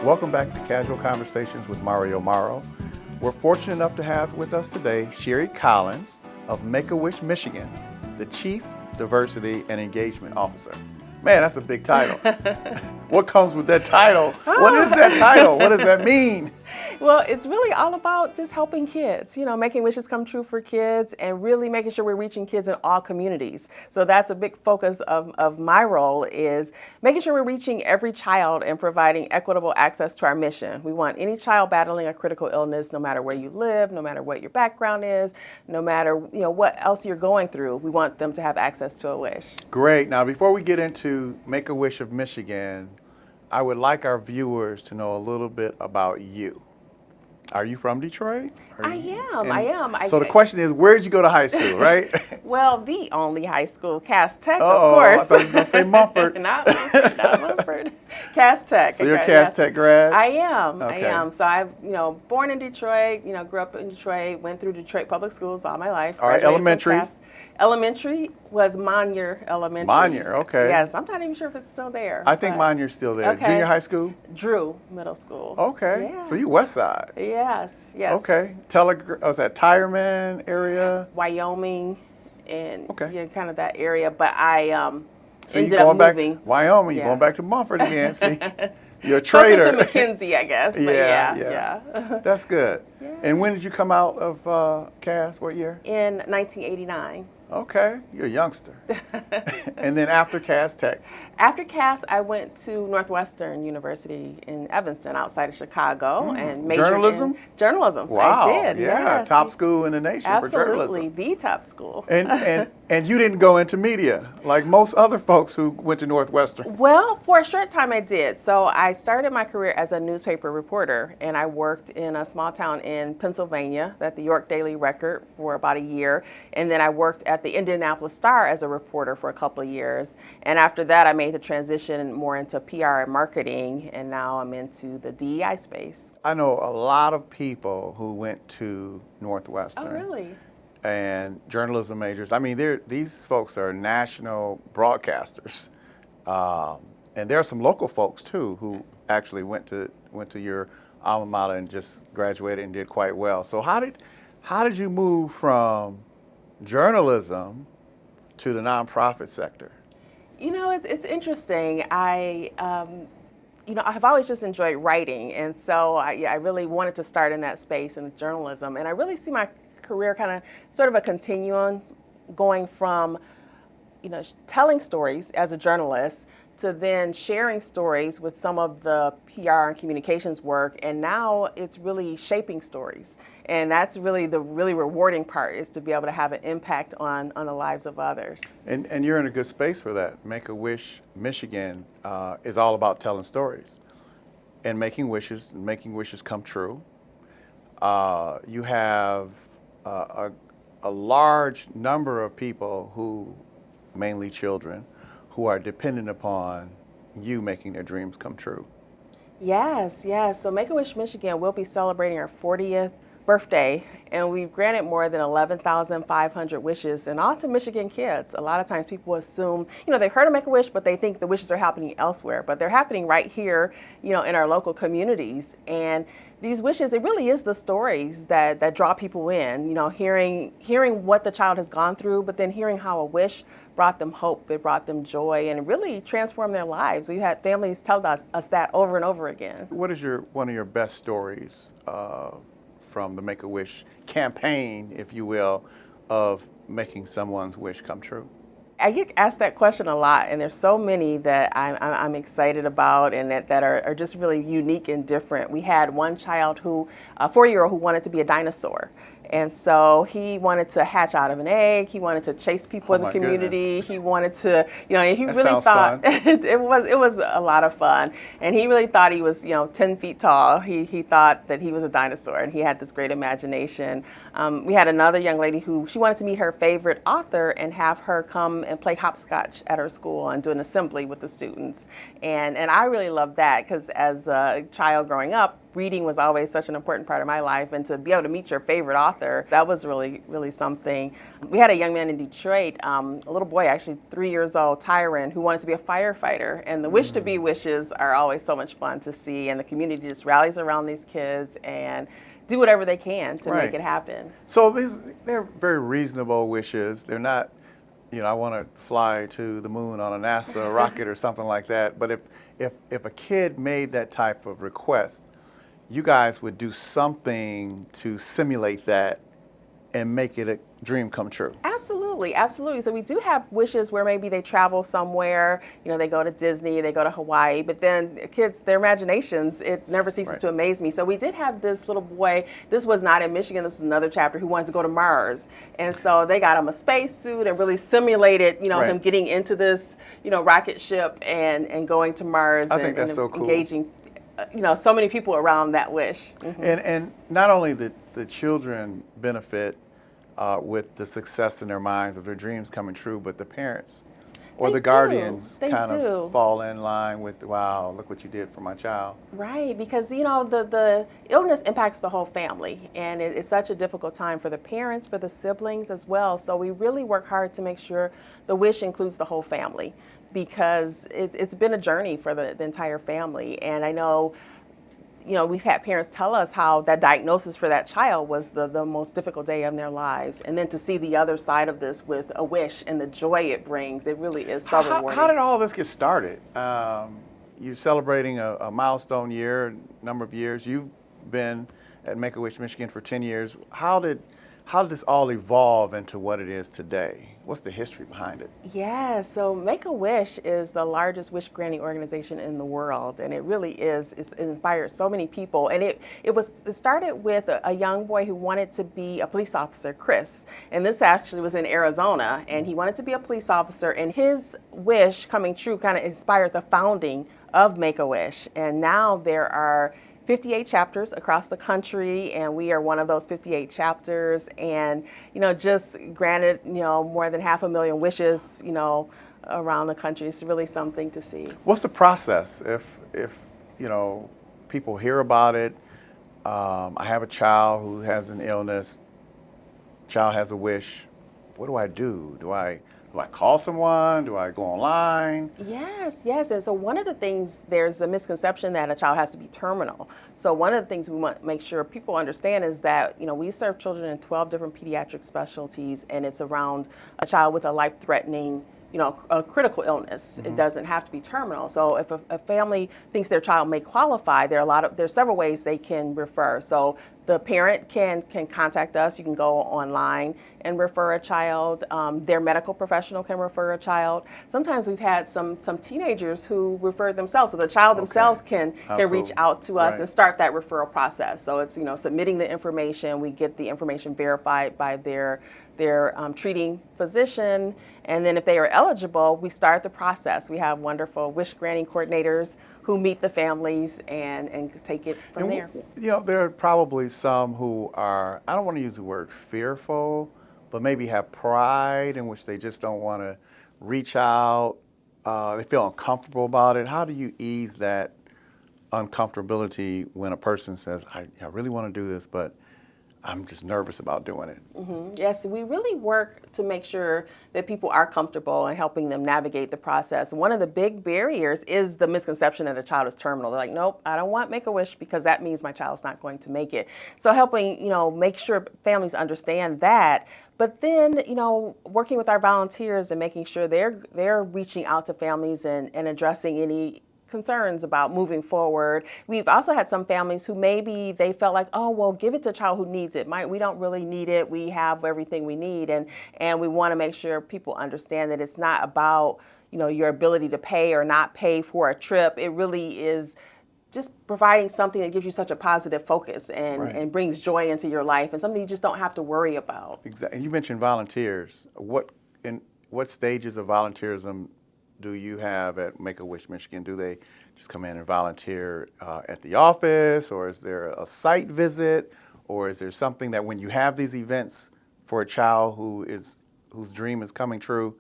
Welcome back to Casual Conversations with Mario Morrow. We're fortunate enough to have with us today Sherri Collins of Make-A-Wish, Michigan, the Chief Diversity and Engagement Officer. Man, that's a big title. What comes with that title? What is that title? What does that mean? Well, it's really all about just helping kids, making wishes come true for kids and really making sure we're reaching kids in all communities. So that's a big focus of my role, is making sure we're reaching every child and providing equitable access to our mission. We want any child battling a critical illness, no matter where you live, no matter what your background is, no matter what else you're going through, we want them to have access to a wish. Great. Now, before we get into Make-A-Wish of Michigan, I would like our viewers to know a little bit about you. Are you from Detroit? I am. So the question is, where did you go to high school, right? Well, the only high school, Cass Tech, of Uh-oh, course. I thought you were going to say Mumford. Not Mumford. Cass Tech. So you're a Cass Tech grad? I am. Okay. I am. So I've, born in Detroit, grew up in Detroit, went through Detroit public schools all my life. All right, elementary? Elementary was Monier Elementary. Monier, okay. Yes, I'm not even sure if it's still there. I think Monier's still there. Okay. Junior high school? Drew Middle School. Okay. Yeah. So you West Side? Yes. Okay. Was that Tireman area? Wyoming and Okay. kind of that area. But I So ended you going up back moving. Wyoming, Yeah. you're going back to Mumford again. See, you're a trader. Closer to McKenzie, I guess. But yeah. That's good. Yeah. And when did you come out of Cass? What year? In 1989. Okay, you're a youngster. And then after Cass Tech? After Cass, I went to Northwestern University in Evanston, outside of Chicago, and majored Journalism? in journalism. Wow. I did. Yeah, yes. top school in the nation for Absolutely, journalism. the top school. And you didn't go into media like most other folks who went to Northwestern. Well, for a short time I did. So I started my career as a newspaper reporter, and I worked in a small town in Pennsylvania at the York Daily Record for about a year, and then I worked at the Indianapolis Star as a reporter for a couple of years. And after that, I made the transition more into PR and marketing, and now I'm into the DEI space. I know a lot of people who went to Northwestern. Oh, really? And journalism majors. I mean, these folks are national broadcasters, and there are some local folks too who actually went to your alma mater and just graduated and did quite well. So how did you move from journalism to the nonprofit sector? It's interesting. I have always just enjoyed writing, and so I really wanted to start in that space in journalism, and I really see my career kind of sort of a continuum going from telling stories as a journalist to then sharing stories with some of the PR and communications work, and now it's really shaping stories, and that's really the really rewarding part, is to be able to have an impact on the lives of others. And you're in a good space for that. Make-A-Wish Michigan is all about telling stories and making wishes come true. You have a large number of people who, mainly children, who are dependent upon you making their dreams come true. Yes. So Make-A-Wish Michigan will be celebrating our 40th birthday, and we've granted more than 11,500 wishes, and all to Michigan kids. A lot of times people assume, they've heard of Make-A-Wish, but they think the wishes are happening elsewhere, but they're happening right here, in our local communities. And these wishes, it really is the stories that draw people in, hearing what the child has gone through, but then hearing how a wish brought them hope, it brought them joy, and it really transformed their lives. We've had families tell us that over and over again. What is one of your best stories from the Make-A-Wish campaign, if you will, of making someone's wish come true? I get asked that question a lot, and there's so many that I'm excited about and that are just really unique and different. We had one child a 4-year-old who wanted to be a dinosaur. And so he wanted to hatch out of an egg. He wanted to chase people in the community. Goodness. He wanted to, and he That really sounds thought fun. it was a lot of fun. And he really thought he was, 10 feet tall. He thought that he was a dinosaur, and he had this great imagination. We had another young lady she wanted to meet her favorite author and have her come and play hopscotch at her school and do an assembly with the students. And I really loved that because as a child growing up, reading was always such an important part of my life, and to be able to meet your favorite author, that was really, really something. We had a young man in Detroit, a little boy, actually 3 years old, Tyron, who wanted to be a firefighter. And the wish to be wishes are always so much fun to see, and the community just rallies around these kids and do whatever they can to make it happen. So they're very reasonable wishes. They're not, I want to fly to the moon on a NASA rocket or something like that. But if a kid made that type of request, you guys would do something to simulate that and make it a dream come true. Absolutely, absolutely. So we do have wishes where maybe they travel somewhere, they go to Disney, they go to Hawaii, but then kids, their imaginations, it never ceases to amaze me. So we did have this little boy, this was not in Michigan, this is another chapter, who wanted to go to Mars. And so they got him a spacesuit and really simulated, him getting into this, rocket ship and going to Mars. I think that's so cool. Engaging so many people around that wish. And not only the children benefit with the success in their minds of their dreams coming true, but the parents or the guardians kind of fall in line with, wow, look what you did for my child. Right, because the illness impacts the whole family, and it's such a difficult time for the parents, for the siblings as well. So we really work hard to make sure the wish includes the whole family, because it's been a journey for the entire family. And I know, we've had parents tell us how that diagnosis for that child was the most difficult day of their lives. And then to see the other side of this with a wish and the joy it brings, it really is so rewarding. How did all this get started? You're celebrating a milestone year, number of years. You've been at Make-A-Wish Michigan for 10 years. How did this all evolve into what it is today? What's the history behind it? Yeah, so Make-A-Wish is the largest wish granting organization in the world, and it really is. It inspires so many people. And it started with a young boy who wanted to be a police officer, Chris. And this actually was in Arizona, and he wanted to be a police officer, and his wish coming true kind of inspired the founding of Make-A-Wish. And now there are 58 chapters across the country, and we are one of those 58 chapters, and just granted more than 500,000 wishes around the country. It's really something to see. What's the process if people hear about it? I have a child who has an illness, child has a wish. What do I do? Do I call someone? Do I go online? Yes. And so one of the things, there's a misconception that a child has to be terminal. So one of the things we want to make sure people understand is that, we serve children in 12 different pediatric specialties, and it's around a child with a life-threatening, a critical illness. It doesn't have to be terminal. So if a family thinks their child may qualify, there's several ways they can refer. So the parent can contact us. You can go online and refer a child. Their medical professional can refer a child. Sometimes we've had some teenagers who refer themselves. So the child themselves can reach out to us and start that referral process. So it's submitting the information. We get the information verified by their treating physician, and then if they are eligible, we start the process. We have wonderful wish granting coordinators who meet the families and take it from there. There are probably some who are, I don't want to use the word fearful, but maybe have pride in which they just don't want to reach out. They feel uncomfortable about it. How do you ease that uncomfortability when a person says, I really want to do this, but I'm just nervous about doing it? Yes, we really work to make sure that people are comfortable and helping them navigate the process. One of the big barriers is the misconception that a child is terminal. They're like, nope, I don't want Make-A-Wish because that means my child's not going to make it. So helping, make sure families understand that. But then, working with our volunteers and making sure they're reaching out to families and addressing any concerns about moving forward. We've also had some families who maybe they felt like, oh, well, give it to a child who needs it. We don't really need it. We have everything we need. And we want to make sure people understand that it's not about, your ability to pay or not pay for a trip. It really is just providing something that gives you such a positive focus and brings joy into your life and something you just don't have to worry about. Exactly. And you mentioned volunteers. What stages of volunteerism do you have at Make-A-Wish Michigan? Do they just come in and volunteer at the office, or is there a site visit, or is there something that when you have these events for a child whose dream is coming true,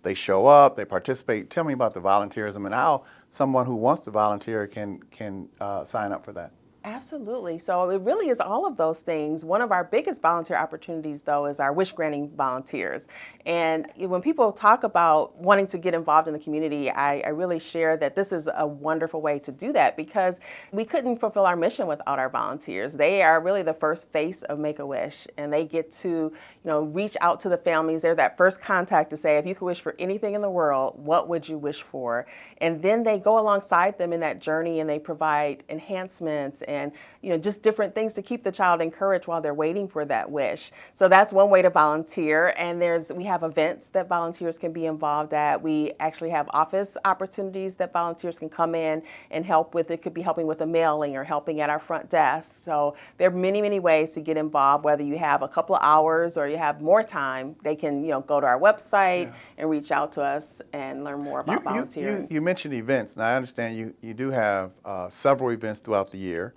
they show up, they participate. Tell me about the volunteerism and how someone who wants to volunteer can sign up for that. Absolutely. So it really is all of those things. One of our biggest volunteer opportunities, though, is our wish granting volunteers. And when people talk about wanting to get involved in the community, I really share that this is a wonderful way to do that because we couldn't fulfill our mission without our volunteers. They are really the first face of Make-A-Wish, and they get to, reach out to the families. They're that first contact to say, if you could wish for anything in the world, what would you wish for? And then they go alongside them in that journey, and they provide enhancements and just different things to keep the child encouraged while they're waiting for that wish. So that's one way to volunteer. And we have events that volunteers can be involved at. We actually have office opportunities that volunteers can come in and help with. It could be helping with a mailing or helping at our front desk. So there are many, many ways to get involved. Whether you have a couple of hours or you have more time, they can go to our website and reach out to us and learn more about volunteering. You mentioned events. Now I understand you do have several events throughout the year.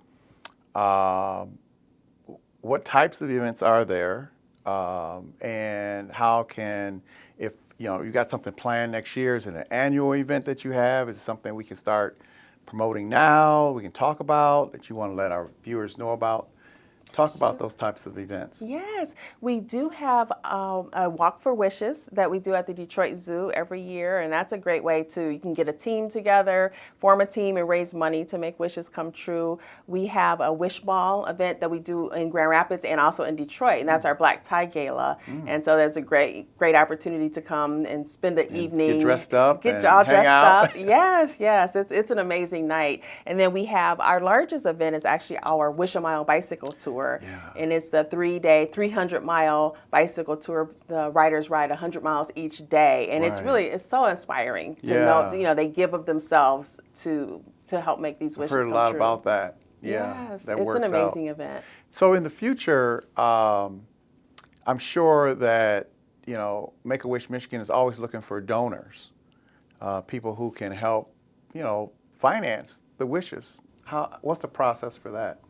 What types of events are there, and how can, if you got something planned next year, is it an annual event that you have? Is it something we can start promoting now, we can talk about, that you want to let our viewers know about? Talk about those types of events. Yes, we do have a Walk for Wishes that we do at the Detroit Zoo every year, and that's a great way you can get a team together, form a team, and raise money to make wishes come true. We have a Wish Ball event that we do in Grand Rapids and also in Detroit, and that's our Black Tie Gala. And so there's a great opportunity to come and spend the evening. Get dressed up Get and all hang dressed out. up. Yes, it's an amazing night. And then we have our largest event is actually our Wish a Mile bicycle tour. Yeah. And it's the 3-day, 300-mile bicycle tour. The riders ride 100 miles each day. And it's so inspiring to know, they give of themselves to help make these wishes come true. I've heard a lot about that. Yeah, yes, that it's works an amazing event. So in the future, I'm sure that, Make-A-Wish Michigan is always looking for donors, people who can help, finance the wishes. What's the process for that?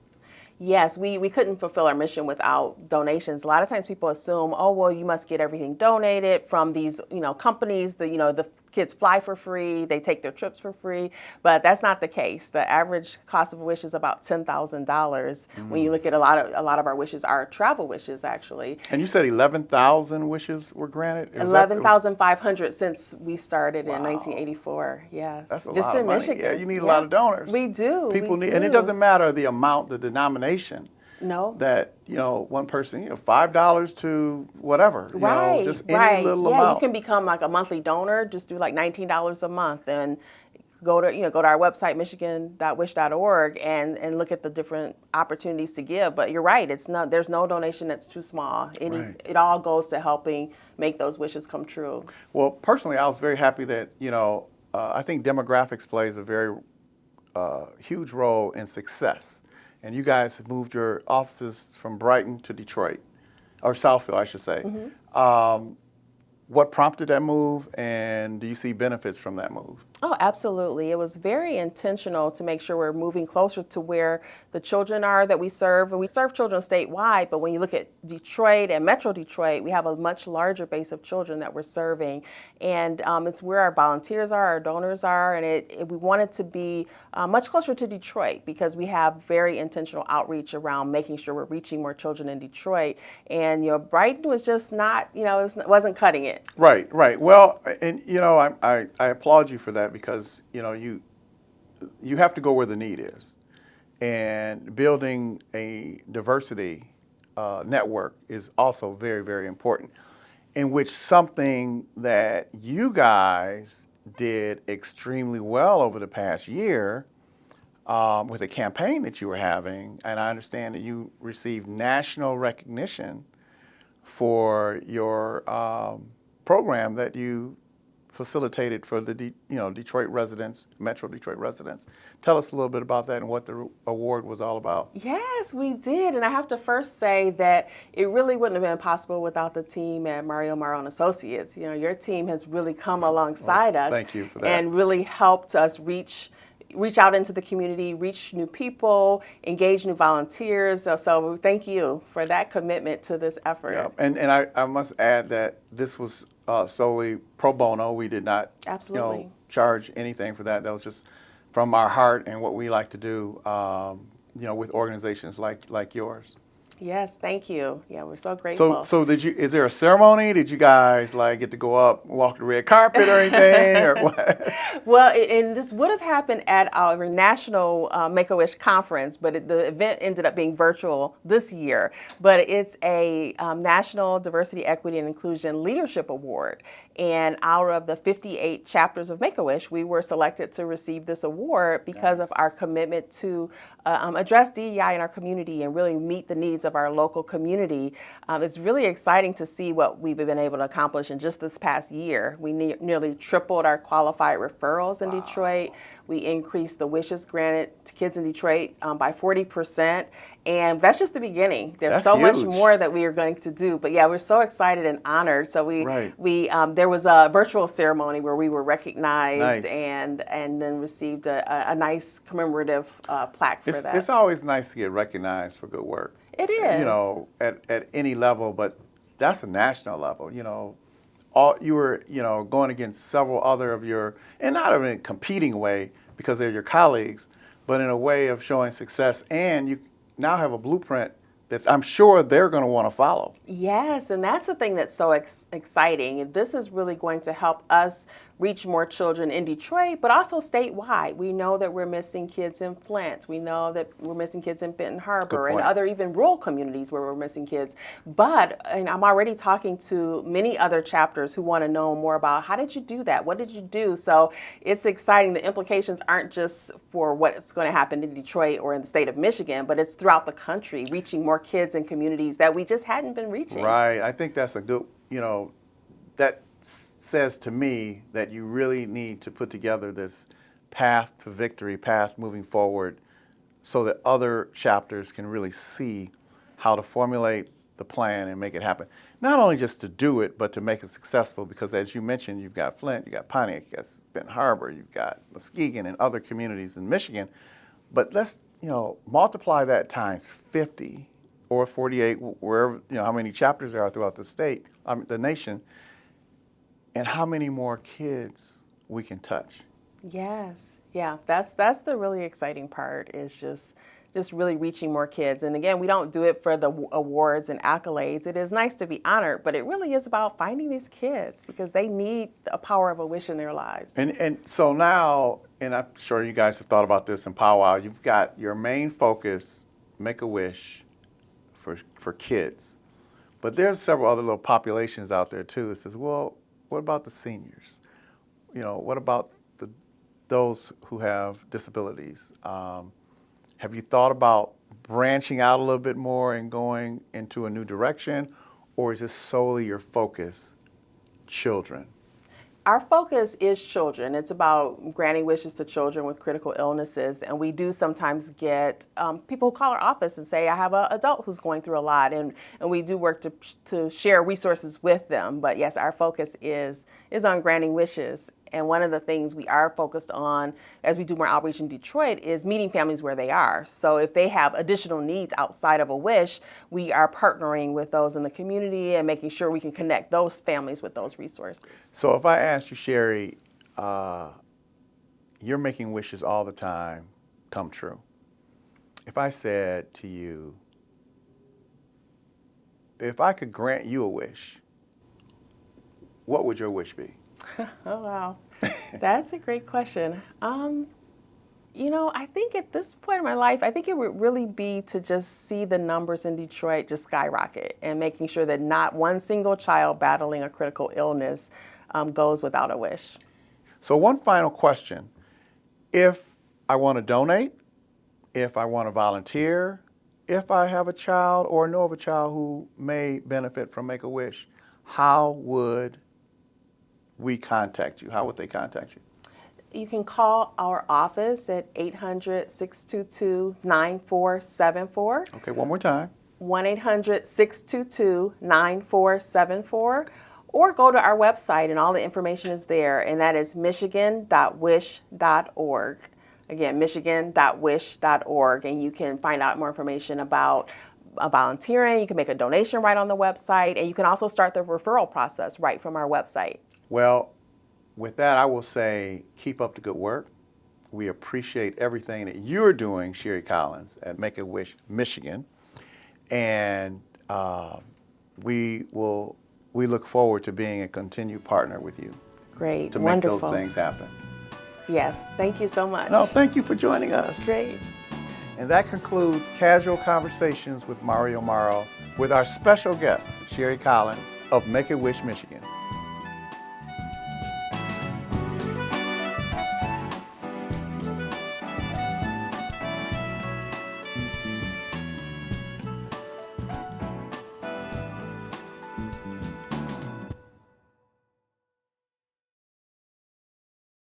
Yes, we couldn't fulfill our mission without donations. A lot of times people assume, oh, well, you must get everything donated from these, companies. The kids fly for free, they take their trips for free, but that's not the case. The average cost of a wish is about $10,000. When you look at a lot of our wishes are travel wishes, actually. And you said 11,000 wishes were granted? 11,500 since we started in 1984. Yes, that's a just lot in of money. Michigan. Yeah, you need a lot of donors. We do. People need, and it doesn't matter the amount, the denomination. No. That, one person, $5 to whatever, right, just any little amount. Yeah, you can become like a monthly donor, just do like $19 a month and go to our website, michigan.wish.org, and look at the different opportunities to give. But you're right, there's no donation that's too small. It all goes to helping make those wishes come true. Well, personally, I was very happy that, I think demographics plays a very huge role in success. And you guys have moved your offices from Brighton to Detroit, or Southfield, I should say. What prompted that move, and do you see benefits from that move? Oh, absolutely. It was very intentional to make sure we're moving closer to where the children are that we serve. And we serve children statewide, but when you look at Detroit and Metro Detroit, we have a much larger base of children that we're serving. And it's where our volunteers are, our donors are, and we wanted to be much closer to Detroit because we have very intentional outreach around making sure we're reaching more children in Detroit. And, Brighton was just not, it wasn't cutting it. Right. Well, and, I applaud you for that because, you have to go where the need is. And building a diversity network is also very, very important, in which something that you guys did extremely well over the past year with a campaign that you were having, and I understand that you received national recognition for your program that you facilitated for the Detroit residents, Metro Detroit residents. Tell us a little bit about that and what the award was all about. Yes, we did. And I have to first say that it really wouldn't have been possible without the team at Mario Morrow and Associates. Your team has really come alongside us. Thank you for that. And really helped us reach reach out into the community, reach new people, engage new volunteers. So thank you for that commitment to this effort. Yeah. And I must add that this was solely pro bono. We did not, Absolutely. charge anything for that. That was just from our heart and what we like to do, with organizations like yours. Yes, thank you. Yeah, we're so grateful. So is there a ceremony? Did you guys get to go up, walk the red carpet or anything, or what? Well, and this would have happened at our national Make-A-Wish conference, but the event ended up being virtual this year. But it's a National Diversity, Equity, and Inclusion Leadership Award. And out of the 58 chapters of Make-A-Wish, we were selected to receive this award because of our commitment to address DEI in our community and really meet the needs of our local community. It's really exciting to see what we've been able to accomplish in just this past year. We nearly tripled our qualified referrals in Detroit. We increased the wishes granted to kids in Detroit by 40%. And that's just the beginning. There's That's so much huge. more that we are going to do. But yeah, we're so excited and honored. So Right. there was a virtual ceremony where we were recognized Nice. and then received a nice commemorative plaque for that. It's always nice to get recognized for good work. It is. At any level, but that's a national level. You were going against several other of your, and not in a competing way because they're your colleagues, but in a way of showing success, and you now have a blueprint that I'm sure they're going to want to follow. Yes, and that's the thing that's so exciting. This is really going to help us reach more children in Detroit, but also statewide. We know that we're missing kids in Flint. We know that we're missing kids in Benton Harbor and point. other even rural communities where we're missing kids. And I'm already talking to many other chapters who want to know more about how did you do that? What did you do? So it's exciting. The implications aren't just for what's going to happen in Detroit or in the state of Michigan, but it's throughout the country, reaching more kids and communities that we just hadn't been reaching. Right. I think that's a good, that says to me that you really need to put together this path to victory, path moving forward, so that other chapters can really see how to formulate the plan and make it happen. Not only just to do it, but to make it successful, because as you mentioned, you've got Flint, you've got Pontiac, you've got Benton Harbor, you've got Muskegon and other communities in Michigan. But let's, multiply that times 50 or 48, wherever, how many chapters there are throughout the state, the nation, and how many more kids we can touch. Yes. Yeah, that's the really exciting part, is just really reaching more kids. And again, we don't do it for the awards and accolades. It is nice to be honored, but it really is about finding these kids because they need a power of a wish in their lives. And so now, and I'm sure you guys have thought about this in Powwow, you've got your main focus, Make-A-Wish for kids. But there's several other little populations out there too that says, well, what about the seniors? What about those who have disabilities? Have you thought about branching out a little bit more and going into a new direction, or is this solely your focus, children? Our focus is children. It's about granting wishes to children with critical illnesses. And we do sometimes get people who call our office and say, I have an adult who's going through a lot. And we do work to share resources with them. But yes, our focus is on granting wishes. And one of the things we are focused on as we do more outreach in Detroit is meeting families where they are. So if they have additional needs outside of a wish, we are partnering with those in the community and making sure we can connect those families with those resources. So if I asked you, Sherri, you're making wishes all the time come true. If I said to you, if I could grant you a wish, what would your wish be? Oh, wow. That's a great question. I think at this point in my life, I think it would really be to just see the numbers in Detroit just skyrocket and making sure that not one single child battling a critical illness goes without a wish. So one final question. If I want to donate, if I want to volunteer, if I have a child or know of a child who may benefit from Make-A-Wish, how would we contact you? How would they contact you? You can call our office at 800-622-9474. Okay, one more time. 1-800-622-9474. Or go to our website and all the information is there, and that is michigan.wish.org. Again, michigan.wish.org, and you can find out more information about volunteering. You can make a donation right on the website, and you can also start the referral process right from our website. Well, with that, I will say keep up the good work. We appreciate everything that you're doing, Sherri Collins, at Make-A-Wish, Michigan. And we look forward to being a continued partner with you Great, to make wonderful. those things happen. Yes, thank you so much. No, thank you for joining us. Great. And that concludes Casual Conversations with Mario Morrow with our special guest, Sherri Collins of Make-A-Wish, Michigan.